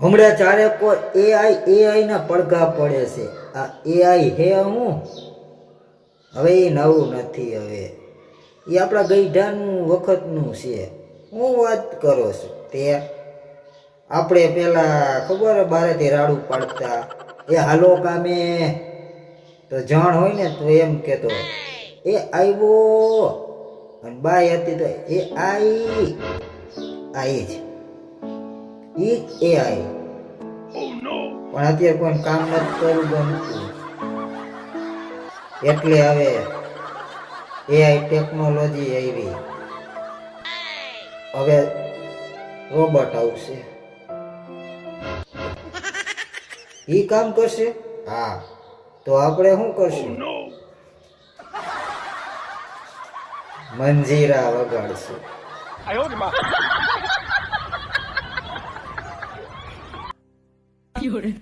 હમણાં ચારે કોઈ એઆઈ ના પડઘા પડે છે. આ એઆઈ હે હું હવે એ નવું નથી. હવે એ આપણા ગઈઢાનું વખતનું છે. હું વાત કરો છું તે આપણે પેલા ખબર બારેથી રાડું પાડતા એ હાલો કામે તો જાણ હોય ને તો એમ કેતો એ આવ્યો અને બાઈ હતી તો એ આઈ જ એ આઈ. પણ અત્યારે કોઈ કામ નથી કરવું ગમતું એટલે હવે એઆઈ ટેકનોલોજી આવી. હવે રોબોટ આવશે. ઈ કામ કરશે. હા તો આપણે શું કરશું? મંજીરા વગાડશું. 哎呦我的妈！有人。